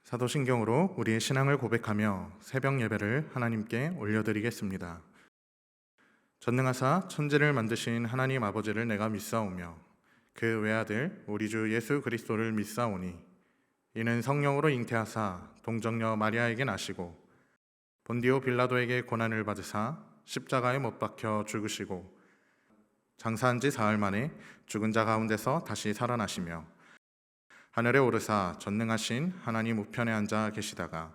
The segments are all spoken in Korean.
사도신경으로 우리의 신앙을 고백하며 새벽 예배를 하나님께 올려드리겠습니다. 전능하사 천지를 만드신 하나님 아버지를 내가 믿사오며 그 외아들 우리 주 예수 그리스도를 믿사오니 이는 성령으로 잉태하사 동정녀 마리아에게 나시고 본디오 빌라도에게 고난을 받으사 십자가에 못 박혀 죽으시고 장사한 지 사흘 만에 죽은 자 가운데서 다시 살아나시며 하늘에 오르사 전능하신 하나님 우편에 앉아 계시다가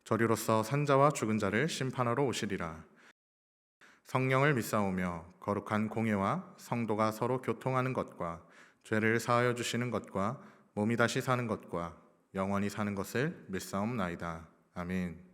저리로서 산자와 죽은 자를 심판하러 오시리라. 성령을 믿사오며 거룩한 공예와 성도가 서로 교통하는 것과 죄를 사하여 주시는 것과 몸이 다시 사는 것과 영원히 사는 것을 믿사옵나이다. 아멘.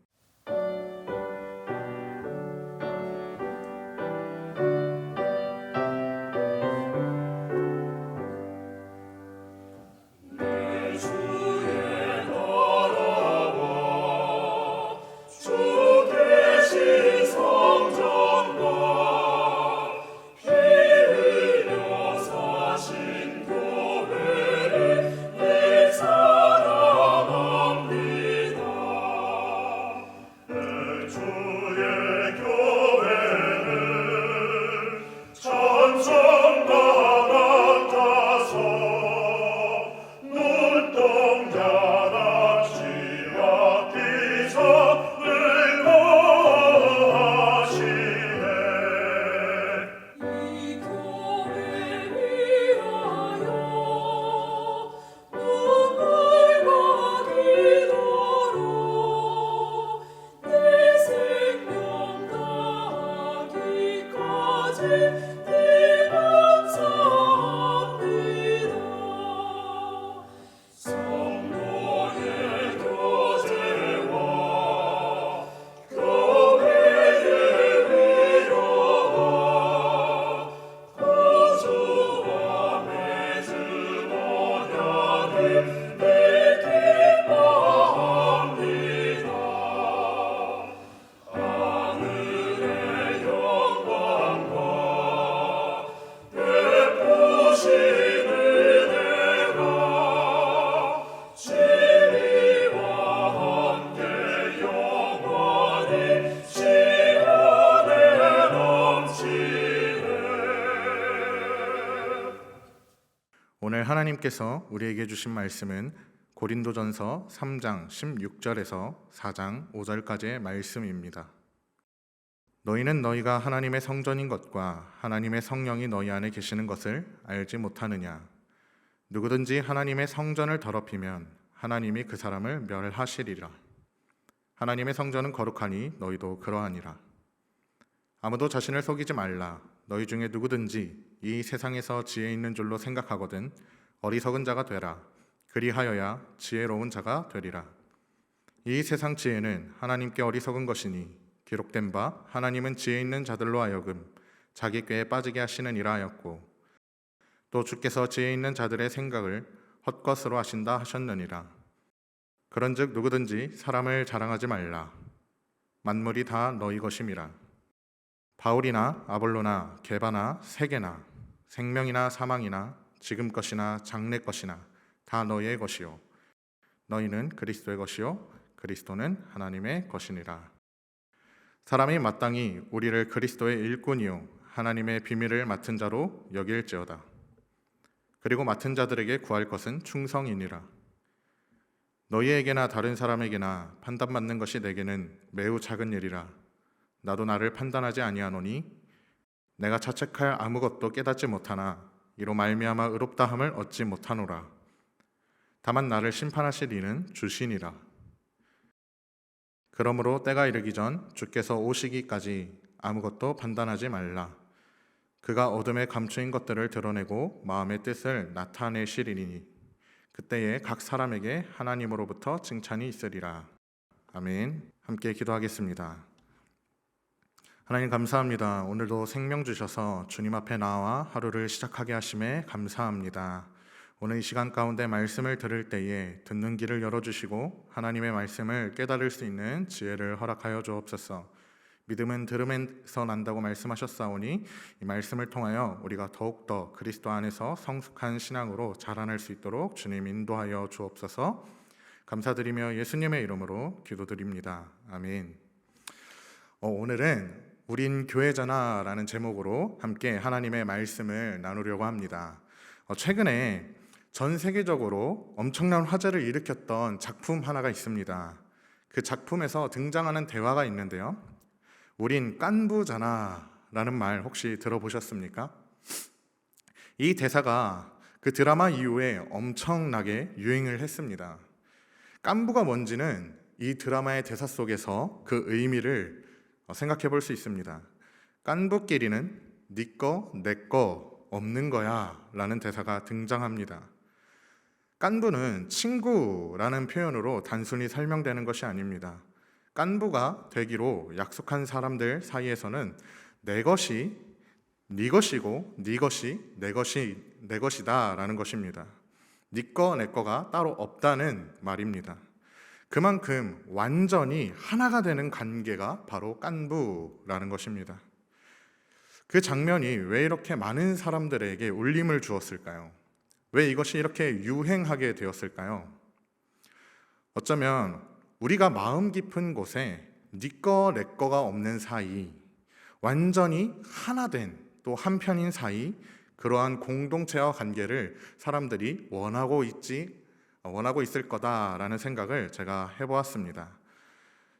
오늘 하나님께서 우리에게 주신 말씀은 고린도전서 3장 16절에서 4장 5절까지의 말씀입니다. 너희는 너희가 하나님의 성전인 것과 하나님의 성령이 너희 안에 계시는 것을 알지 못하느냐? 누구든지 하나님의 성전을 더럽히면 하나님이 그 사람을 멸하시리라. 하나님의 성전은 거룩하니 너희도 그러하니라. 아무도 자신을 속이지 말라. 너희 중에 누구든지 이 세상에서 지혜 있는 줄로 생각하거든 어리석은 자가 되라. 그리하여야 지혜로운 자가 되리라. 이 세상 지혜는 하나님께 어리석은 것이니 기록된 바 하나님은 지혜 있는 자들로 하여금 자기 꾀에 빠지게 하시느니라 하였고 또 주께서 지혜 있는 자들의 생각을 헛것으로 하신다 하셨느니라. 그런즉 누구든지 사람을 자랑하지 말라. 만물이 다 너희 것임이라. 바울이나 아볼로나 게바나 세계나 생명이나 사망이나 지금 것이나 장래 것이나 다 너희의 것이요 너희는 그리스도의 것이요 그리스도는 하나님의 것이니라. 사람이 마땅히 우리를 그리스도의 일꾼이요 하나님의 비밀을 맡은 자로 여길지어다. 그리고 맡은 자들에게 구할 것은 충성이니라. 너희에게나 다른 사람에게나 판단받는 것이 내게는 매우 작은 일이라. 나도 나를 판단하지 아니하노니 내가 자책할 아무것도 깨닫지 못하나 이로 말미암아 의롭다함을 얻지 못하노라. 다만 나를 심판하실 이는 주시니라. 그러므로 때가 이르기 전 주께서 오시기까지 아무것도 판단하지 말라. 그가 어둠에 감추인 것들을 드러내고 마음의 뜻을 나타내시리니 그때에 각 사람에게 하나님으로부터 칭찬이 있으리라. 아멘. 함께 기도하겠습니다. 하나님 감사합니다. 오늘도 생명 주셔서 주님 앞에 나와 하루를 시작하게 하심에 감사합니다. 오늘 이 시간 가운데 말씀을 들을 때에 듣는 길을 열어주시고 하나님의 말씀을 깨달을 수 있는 지혜를 허락하여 주옵소서. 믿음은 들음에서 난다고 말씀하셨사오니 이 말씀을 통하여 우리가 더욱더 그리스도 안에서 성숙한 신앙으로 자라날 수 있도록 주님 인도하여 주옵소서. 감사드리며 예수님의 이름으로 기도드립니다. 아멘. 오늘은 우린 교회잖아라는 제목으로 함께 하나님의 말씀을 나누려고 합니다. 최근에 전 세계적으로 엄청난 화제를 일으켰던 작품 하나가 있습니다. 그 작품에서 등장하는 대화가 있는데요. 우린 깐부잖아 라는 말 혹시 들어보셨습니까? 이 대사가 그 드라마 이후에 엄청나게 유행을 했습니다. 깐부가 뭔지는 이 드라마의 대사 속에서 그 의미를 생각해 볼 수 있습니다. 깐부끼리는 네 거, 내 거 없는 거야 라는 대사가 등장합니다. 깐부는 친구라는 표현으로 단순히 설명되는 것이 아닙니다. 깐부가 되기로 약속한 사람들 사이에서는 내 것이 네 것이고 네 것이 내 것이 내 것이다 라는 것입니다. 네 거, 내 거가 따로 없다는 말입니다. 그만큼 완전히 하나가 되는 관계가 바로 깐부라는 것입니다. 그 장면이 왜 이렇게 많은 사람들에게 울림을 주었을까요? 왜 이것이 이렇게 유행하게 되었을까요? 어쩌면 우리가 마음 깊은 곳에 네 거, 내 거가 없는 사이, 완전히 하나 된 또 한편인 사이, 그러한 공동체와 관계를 사람들이 원하고 있을 거다라는 생각을 제가 해보았습니다.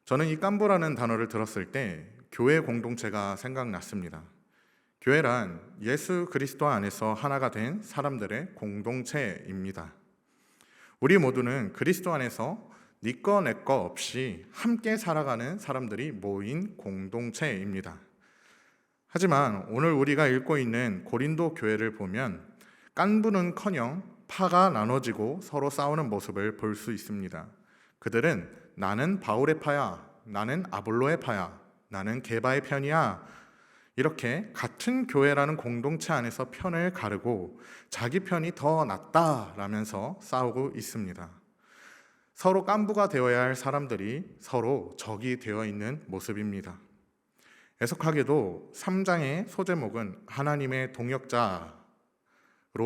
저는 이 깐부라는 단어를 들었을 때 교회 공동체가 생각났습니다. 교회란 예수 그리스도 안에서 하나가 된 사람들의 공동체입니다. 우리 모두는 그리스도 안에서 네 거, 내 거 없이 함께 살아가는 사람들이 모인 공동체입니다. 하지만 오늘 우리가 읽고 있는 고린도 교회를 보면 깐부는커녕 파가 나눠지고 서로 싸우는 모습을 볼 수 있습니다. 그들은 나는 바울의 파야, 나는 아볼로의 파야, 나는 게바의 편이야, 이렇게 같은 교회라는 공동체 안에서 편을 가르고 자기 편이 더 낫다라면서 싸우고 있습니다. 서로 깐부가 되어야 할 사람들이 서로 적이 되어 있는 모습입니다. 애석하게도 3장의 소제목은 하나님의 동역자로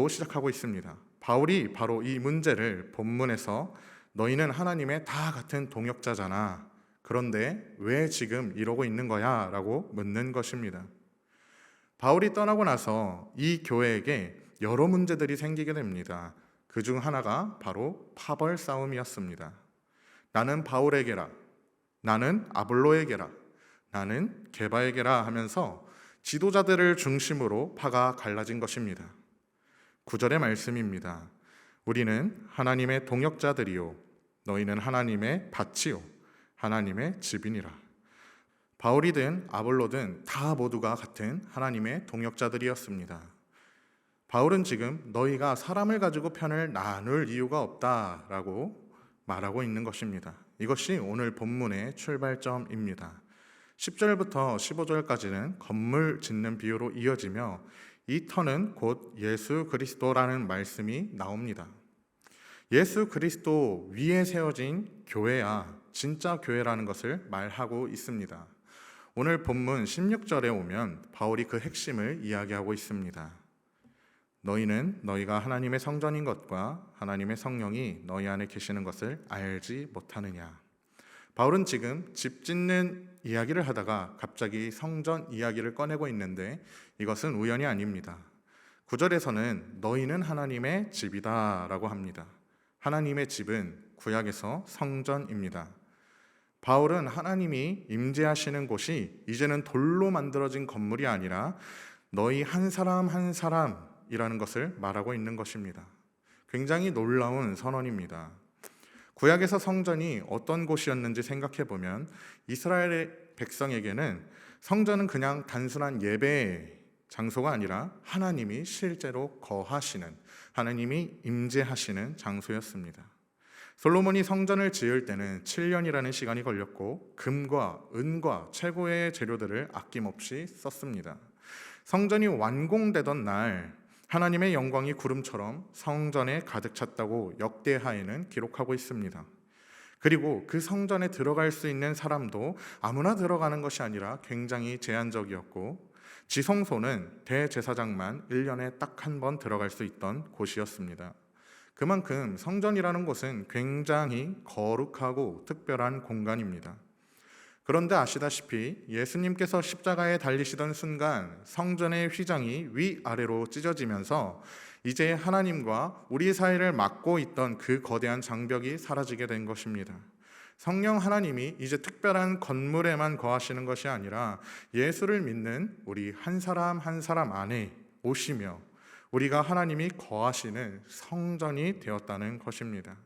시작하고 있습니다. 바울이 바로 이 문제를 본문에서 너희는 하나님의 다 같은 동역자잖아, 그런데 왜 지금 이러고 있는 거야? 라고 묻는 것입니다. 바울이 떠나고 나서 이 교회에게 여러 문제들이 생기게 됩니다. 그 중 하나가 바로 파벌 싸움이었습니다. 나는 바울에게라, 나는 아볼로에게라, 나는 게바에게라 하면서 지도자들을 중심으로 파가 갈라진 것입니다. 9절의 말씀입니다. 우리는 하나님의 동역자들이요 너희는 하나님의 밭이요 하나님의 집이니라. 바울이든 아볼로든 다 모두가 같은 하나님의 동역자들이었습니다. 바울은 지금 너희가 사람을 가지고 편을 나눌 이유가 없다라고 말하고 있는 것입니다. 이것이 오늘 본문의 출발점입니다. 10절부터 15절까지는 건물 짓는 비유로 이어지며 이 터는 곧 예수 그리스도라는 말씀이 나옵니다. 예수 그리스도 위에 세워진 교회야 진짜 교회라는 것을 말하고 있습니다. 오늘 본문 16절에 오면 바울이 그 핵심을 이야기하고 있습니다. 너희는 너희가 하나님의 성전인 것과 하나님의 성령이 너희 안에 계시는 것을 알지 못하느냐. 바울은 지금 집 짓는 이야기를 하다가 갑자기 성전 이야기를 꺼내고 있는데 이것은 우연이 아닙니다. 9절에서는 너희는 하나님의 집이다 라고 합니다. 하나님의 집은 구약에서 성전입니다. 바울은 하나님이 임재하시는 곳이 이제는 돌로 만들어진 건물이 아니라 너희 한 사람 한 사람이라는 것을 말하고 있는 것입니다. 굉장히 놀라운 선언입니다. 구약에서 성전이 어떤 곳이었는지 생각해 보면 이스라엘의 백성에게는 성전은 그냥 단순한 예배의 장소가 아니라 하나님이 실제로 거하시는, 하나님이 임재하시는 장소였습니다. 솔로몬이 성전을 지을 때는 7년이라는 시간이 걸렸고 금과 은과 최고의 재료들을 아낌없이 썼습니다. 성전이 완공되던 날 하나님의 영광이 구름처럼 성전에 가득 찼다고 역대하에는 기록하고 있습니다. 그리고 그 성전에 들어갈 수 있는 사람도 아무나 들어가는 것이 아니라 굉장히 제한적이었고 지성소는 대제사장만 1년에 딱 한 번 들어갈 수 있던 곳이었습니다. 그만큼 성전이라는 곳은 굉장히 거룩하고 특별한 공간입니다. 그런데 아시다시피 예수님께서 십자가에 달리시던 순간 성전의 휘장이 위아래로 찢어지면서 이제 하나님과 우리 사이를 막고 있던 그 거대한 장벽이 사라지게 된 것입니다. 성령 하나님이 이제 특별한 건물에만 거하시는 것이 아니라 예수를 믿는 우리 한 사람 한 사람 안에 오시며 우리가 하나님이 거하시는 성전이 되었다는 것입니다.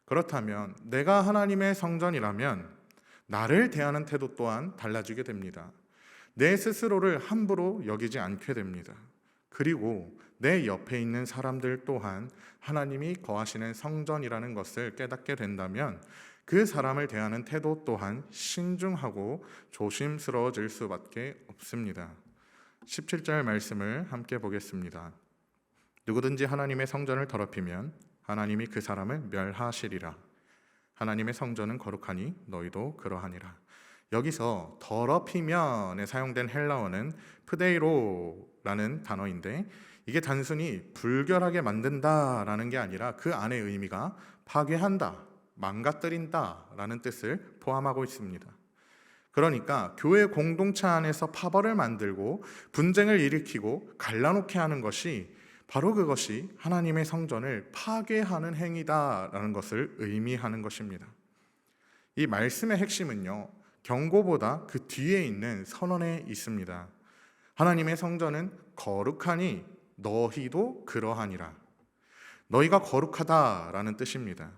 그렇다면 내가 하나님의 성전이라면 나를 대하는 태도 또한 달라지게 됩니다. 내 스스로를 함부로 여기지 않게 됩니다. 그리고 내 옆에 있는 사람들 또한 하나님이 거하시는 성전이라는 것을 깨닫게 된다면 그 사람을 대하는 태도 또한 신중하고 조심스러워질 수밖에 없습니다. 17절 말씀을 함께 보겠습니다. 누구든지 하나님의 성전을 더럽히면 하나님이 그 사람을 멸하시리라. 하나님의 성전은 거룩하니 너희도 그러하니라. 여기서 더럽히면에 사용된 헬라어는 프데이로라는 단어인데 이게 단순히 불결하게 만든다라는 게 아니라 그 안의 의미가 파괴한다, 망가뜨린다라는 뜻을 포함하고 있습니다. 그러니까 교회 공동체 안에서 파벌을 만들고 분쟁을 일으키고 갈라놓게 하는 것이 바로 그것이 하나님의 성전을 파괴하는 행위다라는 것을 의미하는 것입니다. 이 말씀의 핵심은요, 경고보다 그 뒤에 있는 선언에 있습니다. 하나님의 성전은 거룩하니 너희도 그러하니라. 너희가 거룩하다라는 뜻입니다.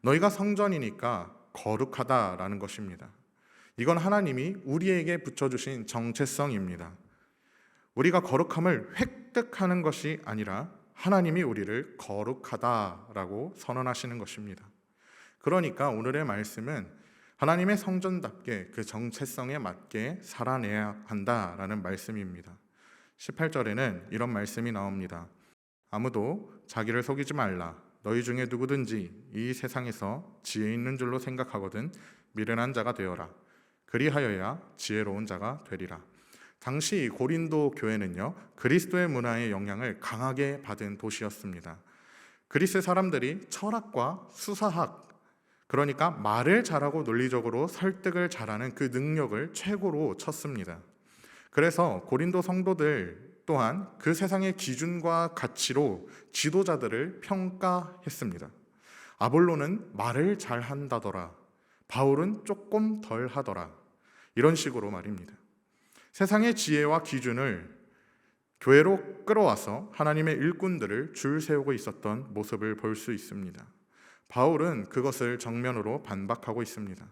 너희가 성전이니까 거룩하다라는 것입니다. 이건 하나님이 우리에게 붙여주신 정체성입니다. 우리가 거룩함을 획득하는 것이 아니라 하나님이 우리를 거룩하다라고 선언하시는 것입니다. 그러니까 오늘의 말씀은 하나님의 성전답게 그 정체성에 맞게 살아내야 한다라는 말씀입니다. 18절에는 이런 말씀이 나옵니다. 아무도 자기를 속이지 말라. 너희 중에 누구든지 이 세상에서 지혜 있는 줄로 생각하거든 미련한 자가 되어라. 그리하여야 지혜로운 자가 되리라. 당시 고린도 교회는요, 그리스도의 문화의 영향을 강하게 받은 도시였습니다. 그리스 사람들이 철학과 수사학, 그러니까 말을 잘하고 논리적으로 설득을 잘하는 그 능력을 최고로 쳤습니다. 그래서 고린도 성도들 또한 그 세상의 기준과 가치로 지도자들을 평가했습니다. 아볼로는 말을 잘한다더라. 바울은 조금 덜 하더라. 이런 식으로 말입니다. 세상의 지혜와 기준을 교회로 끌어와서 하나님의 일꾼들을 줄 세우고 있었던 모습을 볼 수 있습니다. 바울은 그것을 정면으로 반박하고 있습니다.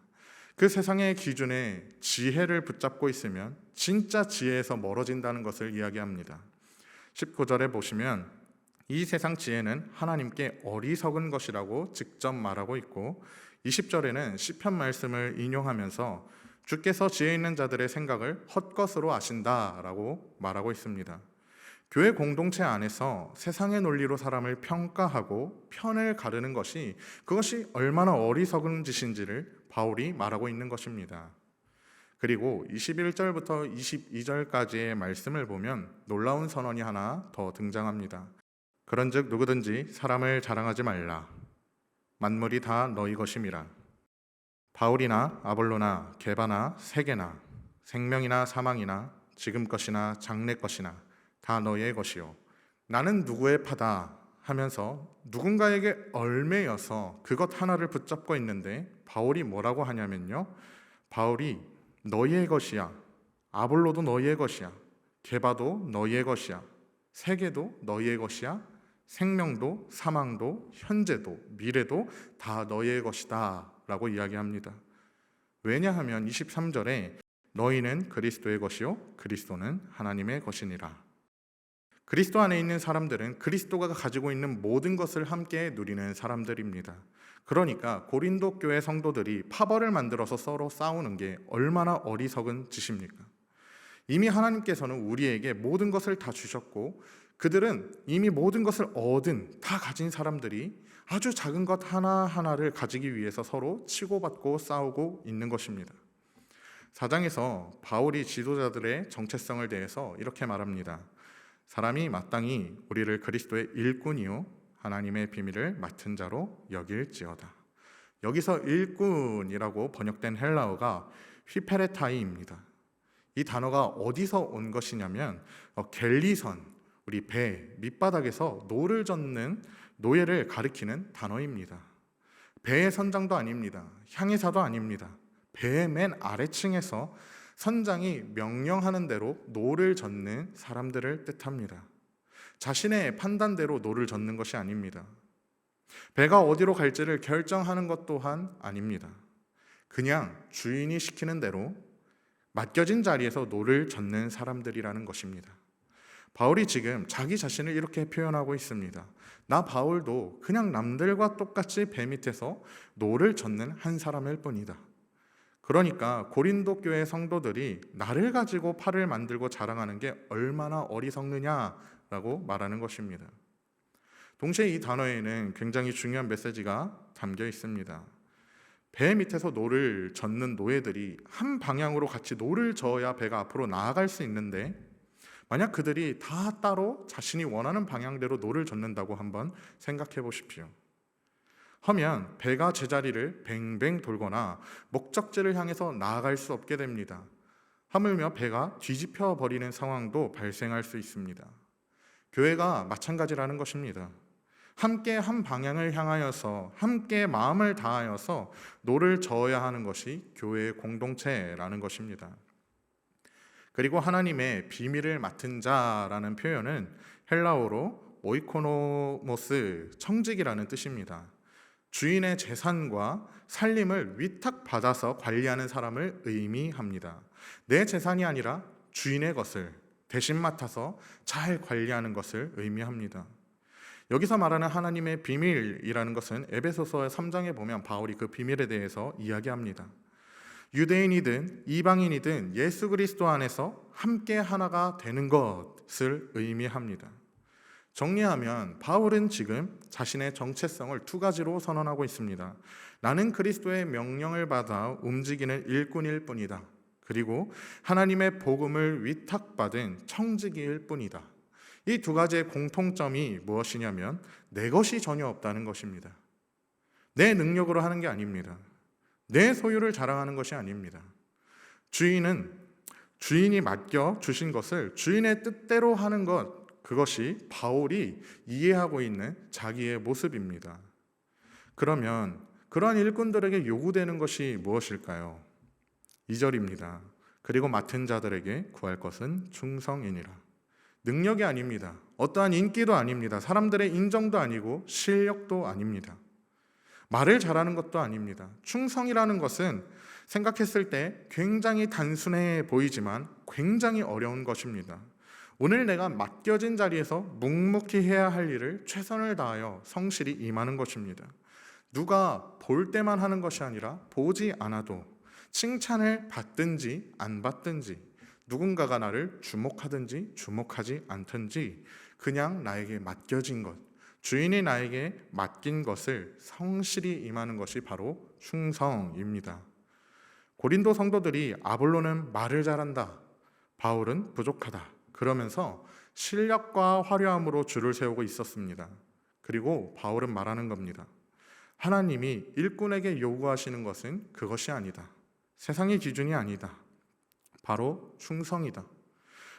그 세상의 기준에 지혜를 붙잡고 있으면 진짜 지혜에서 멀어진다는 것을 이야기합니다. 19절에 보시면 이 세상 지혜는 하나님께 어리석은 것이라고 직접 말하고 있고 20절에는 시편 말씀을 인용하면서 주께서 지혜 있는 자들의 생각을 헛것으로 아신다라고 말하고 있습니다. 교회 공동체 안에서 세상의 논리로 사람을 평가하고 편을 가르는 것이 그것이 얼마나 어리석은 짓인지를 바울이 말하고 있는 것입니다. 그리고 21절부터 22절까지의 말씀을 보면 놀라운 선언이 하나 더 등장합니다. 그런즉 누구든지 사람을 자랑하지 말라. 만물이 다 너희 것임이라. 바울이나 아볼로나 게바나 세계나 생명이나 사망이나 지금 것이나 장래 것이나 다 너희의 것이요 나는 누구의 파다 하면서 누군가에게 얽매여서 그것 하나를 붙잡고 있는데 바울이 뭐라고 하냐면요, 바울이 너희의 것이야, 아볼로도 너희의 것이야, 게바도 너희의 것이야, 세계도 너희의 것이야, 생명도 사망도 현재도 미래도 다 너희의 것이다 라고 이야기합니다. 왜냐하면 23절에 너희는 그리스도의 것이요 그리스도는 하나님의 것이니라. 그리스도 안에 있는 사람들은 그리스도가 가지고 있는 모든 것을 함께 누리는 사람들입니다. 그러니까 고린도 교회 성도들이 파벌을 만들어서 서로 싸우는 게 얼마나 어리석은 짓입니까? 이미 하나님께서는 우리에게 모든 것을 다 주셨고 그들은 이미 모든 것을 얻은 다 가진 사람들이 아주 작은 것 하나하나를 가지기 위해서 서로 치고받고 싸우고 있는 것입니다. 4장에서 바울이 지도자들의 정체성을 대해서 이렇게 말합니다. 사람이 마땅히 우리를 그리스도의 일꾼이요 하나님의 비밀을 맡은 자로 여길지어다. 여기서 일꾼이라고 번역된 헬라어가 휘페레타이입니다. 이 단어가 어디서 온 것이냐면 갤리선, 우리 배 밑바닥에서 노를 젓는 노예를 가리키는 단어입니다. 배의 선장도 아닙니다. 향해사도 아닙니다. 배의 맨 아래층에서 선장이 명령하는 대로 노를 젓는 사람들을 뜻합니다. 자신의 판단대로 노를 젓는 것이 아닙니다. 배가 어디로 갈지를 결정하는 것 또한 아닙니다. 그냥 주인이 시키는 대로 맡겨진 자리에서 노를 젓는 사람들이라는 것입니다. 바울이 지금 자기 자신을 이렇게 표현하고 있습니다. 나 바울도 그냥 남들과 똑같이 배 밑에서 노를 젓는 한 사람일 뿐이다. 그러니까 고린도 교회 성도들이 나를 가지고 팔을 만들고 자랑하는 게 얼마나 어리석느냐라고 말하는 것입니다. 동시에 이 단어에는 굉장히 중요한 메시지가 담겨 있습니다. 배 밑에서 노를 젓는 노예들이 한 방향으로 같이 노를 저어야 배가 앞으로 나아갈 수 있는데, 만약 그들이 다 따로 자신이 원하는 방향대로 노를 젓는다고 한번 생각해 보십시오. 하면 배가 제자리를 뱅뱅 돌거나 목적지를 향해서 나아갈 수 없게 됩니다. 하물며 배가 뒤집혀 버리는 상황도 발생할 수 있습니다. 교회가 마찬가지라는 것입니다. 함께 한 방향을 향하여서 함께 마음을 다하여서 노를 저어야 하는 것이 교회의 공동체라는 것입니다. 그리고 하나님의 비밀을 맡은 자라는 표현은 헬라어로 오이코노모스, 청직이라는 뜻입니다. 주인의 재산과 살림을 위탁받아서 관리하는 사람을 의미합니다. 내 재산이 아니라 주인의 것을 대신 맡아서 잘 관리하는 것을 의미합니다. 여기서 말하는 하나님의 비밀이라는 것은 에베소서 3장에 보면 바울이 그 비밀에 대해서 이야기합니다. 유대인이든 이방인이든 예수 그리스도 안에서 함께 하나가 되는 것을 의미합니다. 정리하면 바울은 지금 자신의 정체성을 두 가지로 선언하고 있습니다. 나는 그리스도의 명령을 받아 움직이는 일꾼일 뿐이다. 그리고 하나님의 복음을 위탁받은 청지기일 뿐이다. 이 두 가지의 공통점이 무엇이냐면 내 것이 전혀 없다는 것입니다. 내 능력으로 하는 게 아닙니다. 내 소유를 자랑하는 것이 아닙니다. 주인이 맡겨 주신 것을 주인의 뜻대로 하는 것, 그것이 바울이 이해하고 있는 자기의 모습입니다. 그러면 그러한 일꾼들에게 요구되는 것이 무엇일까요? 2절입니다. 그리고 맡은 자들에게 구할 것은 충성이니라. 능력이 아닙니다. 어떠한 인기도 아닙니다. 사람들의 인정도 아니고 실력도 아닙니다. 말을 잘하는 것도 아닙니다. 충성이라는 것은 생각했을 때 굉장히 단순해 보이지만 굉장히 어려운 것입니다. 오늘 내가 맡겨진 자리에서 묵묵히 해야 할 일을 최선을 다하여 성실히 임하는 것입니다. 누가 볼 때만 하는 것이 아니라 보지 않아도 칭찬을 받든지 안 받든지, 누군가가 나를 주목하든지 주목하지 않든지 그냥 나에게 맡겨진 것, 주인이 나에게 맡긴 것을 성실히 임하는 것이 바로 충성입니다. 고린도 성도들이 아볼로는 말을 잘한다, 바울은 부족하다, 그러면서 실력과 화려함으로 줄을 세우고 있었습니다. 그리고 바울은 말하는 겁니다. 하나님이 일꾼에게 요구하시는 것은 그것이 아니다. 세상의 기준이 아니다. 바로 충성이다.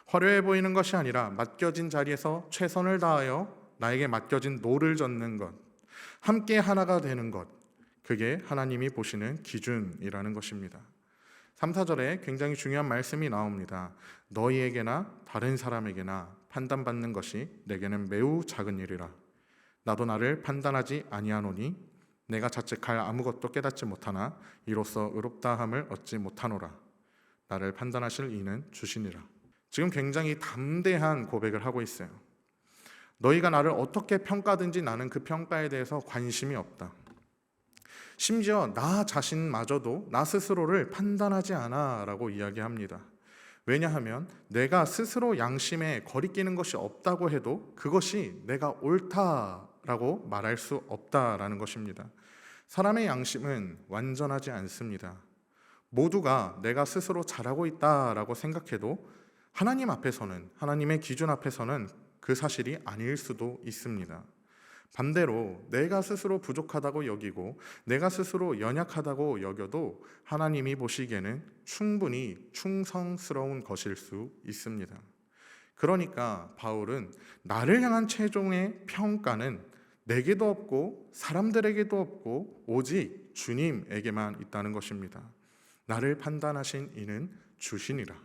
화려해 보이는 것이 아니라 맡겨진 자리에서 최선을 다하여 나에게 맡겨진 노를 젓는 것, 함께 하나가 되는 것, 그게 하나님이 보시는 기준이라는 것입니다. 3, 4절에 굉장히 중요한 말씀이 나옵니다. 너희에게나 다른 사람에게나 판단받는 것이 내게는 매우 작은 일이라. 나도 나를 판단하지 아니하노니 내가 자책할 아무것도 깨닫지 못하나 이로써 의롭다함을 얻지 못하노라. 나를 판단하실 이는 주시니라. 지금 굉장히 담대한 고백을 하고 있어요. 너희가 나를 어떻게 평가든지 나는 그 평가에 대해서 관심이 없다. 심지어 나 자신마저도 나 스스로를 판단하지 않아 라고 이야기합니다. 왜냐하면 내가 스스로 양심에 거리끼는 것이 없다고 해도 그것이 내가 옳다라고 말할 수 없다라는 것입니다. 사람의 양심은 완전하지 않습니다. 모두가 내가 스스로 잘하고 있다라고 생각해도 하나님 앞에서는, 하나님의 기준 앞에서는 그 사실이 아닐 수도 있습니다. 반대로 내가 스스로 부족하다고 여기고 내가 스스로 연약하다고 여겨도 하나님이 보시기에는 충분히 충성스러운 것일 수 있습니다. 그러니까 바울은 나를 향한 최종의 평가는 내게도 없고 사람들에게도 없고 오직 주님에게만 있다는 것입니다. 나를 판단하신 이는 주시니라.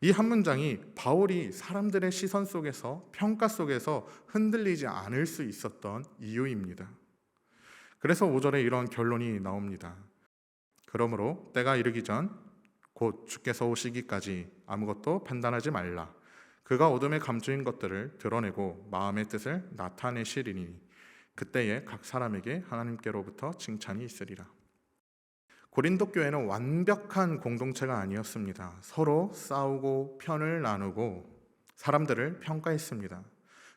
이 한 문장이 바울이 사람들의 시선 속에서 평가 속에서 흔들리지 않을 수 있었던 이유입니다. 그래서 5절에 이런 결론이 나옵니다. 그러므로 때가 이르기 전 곧 주께서 오시기까지 아무것도 판단하지 말라. 그가 어둠에 감추인 것들을 드러내고 마음의 뜻을 나타내시리니 그때에 각 사람에게 하나님께로부터 칭찬이 있으리라. 고린도 교회는 완벽한 공동체가 아니었습니다. 서로 싸우고 편을 나누고 사람들을 평가했습니다.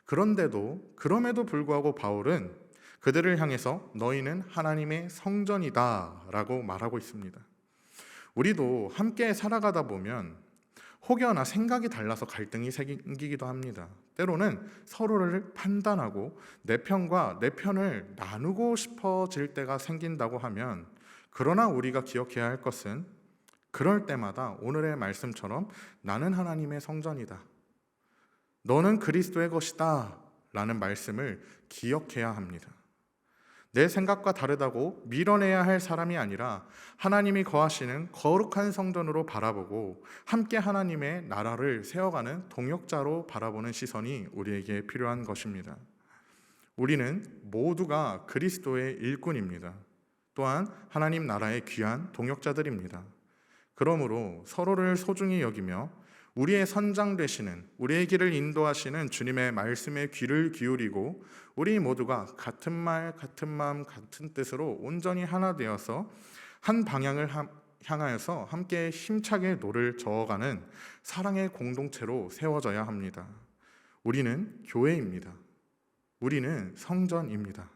그럼에도 불구하고 바울은 그들을 향해서 너희는 하나님의 성전이다 라고 말하고 있습니다. 우리도 함께 살아가다 보면 혹여나 생각이 달라서 갈등이 생기기도 합니다. 때로는 서로를 판단하고 내 편과 내 편을 나누고 싶어질 때가 생긴다고 하면, 그러나 우리가 기억해야 할 것은 그럴 때마다 오늘의 말씀처럼 나는 하나님의 성전이다, 너는 그리스도의 것이다 라는 말씀을 기억해야 합니다. 내 생각과 다르다고 밀어내야 할 사람이 아니라 하나님이 거하시는 거룩한 성전으로 바라보고 함께 하나님의 나라를 세워가는 동역자로 바라보는 시선이 우리에게 필요한 것입니다. 우리는 모두가 그리스도의 일꾼입니다. 또한 하나님 나라의 귀한 동역자들입니다. 그러므로 서로를 소중히 여기며 우리의 선장 되시는, 우리의 길을 인도하시는 주님의 말씀에 귀를 기울이고 우리 모두가 같은 말, 같은 마음, 같은 뜻으로 온전히 하나 되어서 한 방향을 향하여서 함께 힘차게 노를 저어가는 사랑의 공동체로 세워져야 합니다. 우리는 교회입니다. 우리는 성전입니다.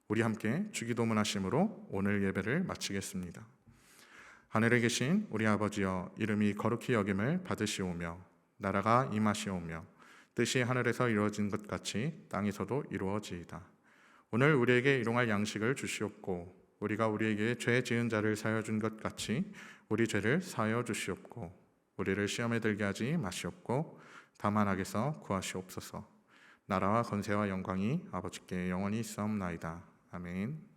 우리 함께 주기도문 하심으로 오늘 예배를 마치겠습니다. 하늘에 계신 우리 아버지여, 이름이 거룩히 여김을 받으시오며 나라가 임하시오며 뜻이 하늘에서 이루어진 것 같이 땅에서도 이루어지이다. 오늘 우리에게 일용할 양식을 주시옵고 우리가 우리에게 죄 지은 자를 사하여 준 것 같이 우리 죄를 사하여 주시옵고 우리를 시험에 들게 하지 마시옵고 다만 악에서 구하시옵소서. 나라와 권세와 영광이 아버지께 영원히 있사옵나이다. 아멘.